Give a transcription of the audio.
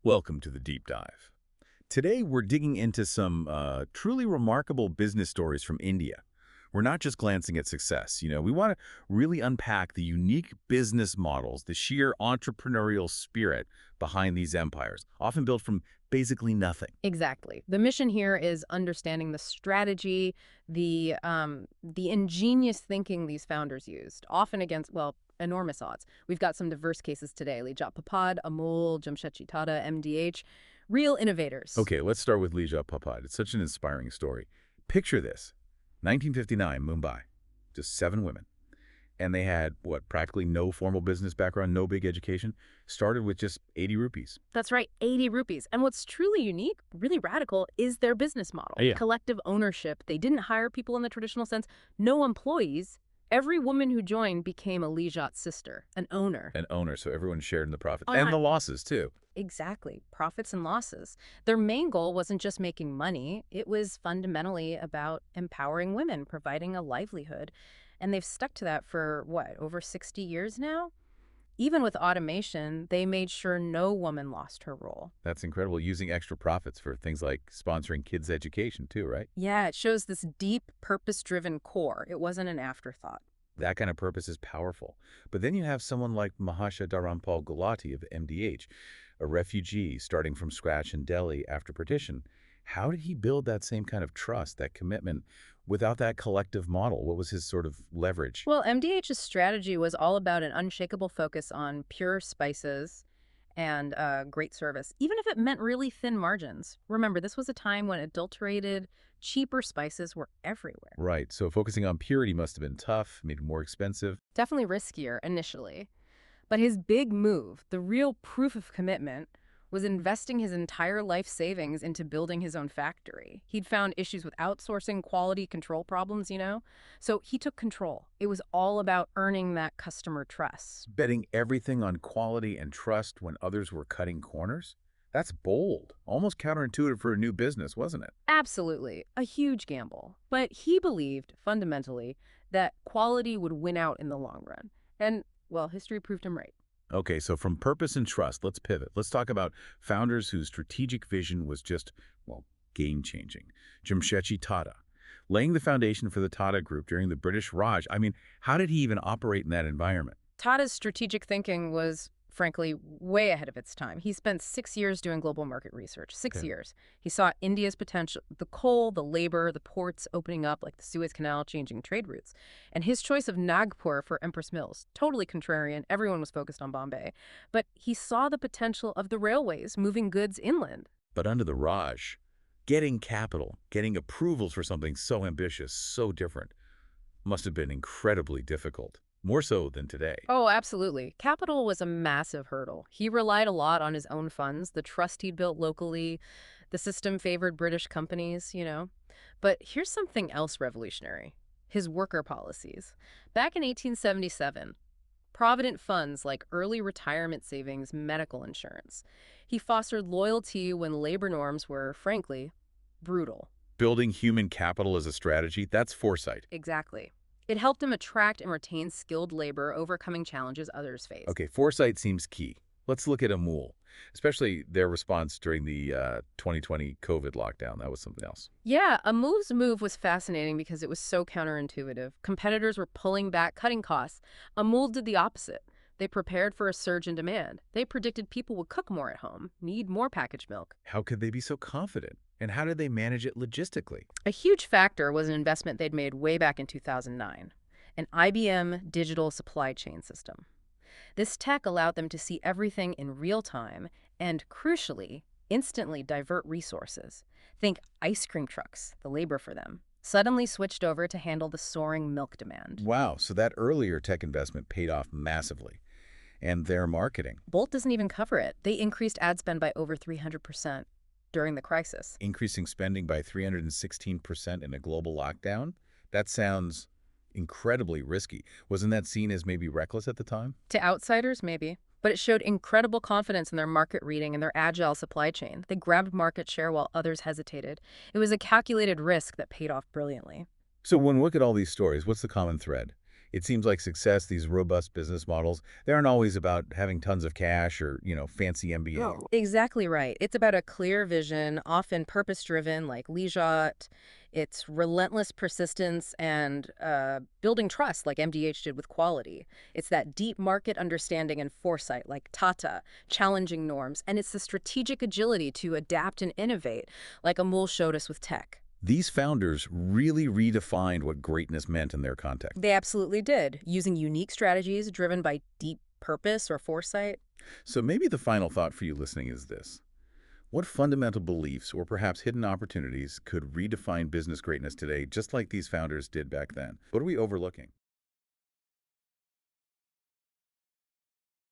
Welcome to the deep dive. Today, we're digging into some truly remarkable business stories from India. We're not just glancing at success. We want to really unpack the unique business models, the sheer entrepreneurial spirit behind these empires, often built from basically nothing. Exactly. The mission here is understanding the strategy, the ingenious thinking these founders used, often against, well, enormous odds. We've got some diverse cases today. Lijjat Papad, Amul, Jamshetji Tata, M.D.H, real innovators. Okay, let's start with Lijjat Papad. It's such an inspiring story. Picture this: 1959, Mumbai, just 7 women. And they had, what, practically no formal business background, no big education, started with just 80 rupees. That's right, 80 rupees. And what's truly unique, really radical, is their business model. Yeah. Collective ownership. They didn't hire people in the traditional sense, no employees. Every woman who joined became a Lijjat sister, an owner. An owner, so everyone shared in the profits. Oh, And yeah. the losses, too. Exactly. Profits and losses. Their main goal wasn't just making money. It was fundamentally about empowering women, providing a livelihood. And they've stuck to that for, what, over 60 years now? Even with automation, they made sure no woman lost her role. That's incredible, using extra profits for things like sponsoring kids' education, too, right? Yeah, it shows this deep, purpose-driven core. It wasn't an afterthought. That kind of purpose is powerful. But then you have someone like Mahasha Dharampal Gulati of MDH, a refugee starting from scratch in Delhi after partition. How did he build that same kind of trust, that commitment, without that collective model? What was his sort of leverage? Well, MDH's strategy was all about an unshakable focus on pure spices and great service, even if it meant really thin margins. Remember, this was a time when adulterated, cheaper spices were everywhere. Right, so focusing on purity must have been tough, maybe more expensive. Definitely riskier initially. But his big move, the real proof of commitment, was investing his entire life savings into building his own factory. He'd found issues with outsourcing, quality control problems. So he took control. It was all about earning that customer trust. Betting everything on quality and trust when others were cutting corners? That's bold, almost counterintuitive for a new business, wasn't it? Absolutely. A huge gamble. But he believed, fundamentally, that quality would win out in the long run. And, well, history proved him right. Okay, so from purpose and trust, let's pivot. Let's talk about founders whose strategic vision was just, well, game-changing. Jamshetji Tata, laying the foundation for the Tata Group during the British Raj. I mean, how did he even operate in that environment? Tata's strategic thinking was, frankly, way ahead of its time. He spent 6 years doing global market research. 6 years. He saw India's potential, the coal, the labor, the ports opening up, like the Suez Canal, changing trade routes. And his choice of Nagpur for Empress Mills, totally contrarian. Everyone was focused on Bombay. But he saw the potential of the railways moving goods inland. But under the Raj, getting capital, getting approvals for something so ambitious, so different, must have been incredibly difficult. More so than today. Oh, absolutely. Capital was a massive hurdle. He relied a lot on his own funds, the trust he'd built locally. The system favored British companies. But here's something else revolutionary: his worker policies. Back in 1877, provident funds like early retirement savings, medical insurance. He fostered loyalty when labor norms were, frankly, brutal. Building human capital as a strategy, that's foresight. Exactly. It helped him attract and retain skilled labor, overcoming challenges others faced. Okay, foresight seems key. Let's look at Amul, especially their response during the 2020 COVID lockdown. That was something else. Yeah, Amul's move was fascinating because it was so counterintuitive. Competitors were pulling back, cutting costs. Amul did the opposite. They prepared for a surge in demand. They predicted people would cook more at home, need more packaged milk. How could they be so confident? And how did they manage it logistically? A huge factor was an investment they'd made way back in 2009, an IBM digital supply chain system. This tech allowed them to see everything in real time and, crucially, instantly divert resources. Think ice cream trucks, the labor for them, suddenly switched over to handle the soaring milk demand. Wow, so that earlier tech investment paid off massively. And their marketing. Bolt doesn't even cover it. They increased ad spend by over 300% during the crisis. Increasing spending by 316% in a global lockdown? That sounds incredibly risky. Wasn't that seen as maybe reckless at the time? To outsiders, maybe. But it showed incredible confidence in their market reading and their agile supply chain. They grabbed market share while others hesitated. It was a calculated risk that paid off brilliantly. So when we look at all these stories, what's the common thread? It seems like success, these robust business models, they aren't always about having tons of cash or, fancy MBA. Oh, exactly right. It's about a clear vision, often purpose-driven, like Lijjat. It's relentless persistence and building trust, like MDH did with quality. It's that deep market understanding and foresight, like Tata, challenging norms. And it's the strategic agility to adapt and innovate, like Amul showed us with tech. These founders really redefined what greatness meant in their context. They absolutely did, using unique strategies driven by deep purpose or foresight. So maybe the final thought for you listening is this. What fundamental beliefs or perhaps hidden opportunities could redefine business greatness today, just like these founders did back then? What are we overlooking?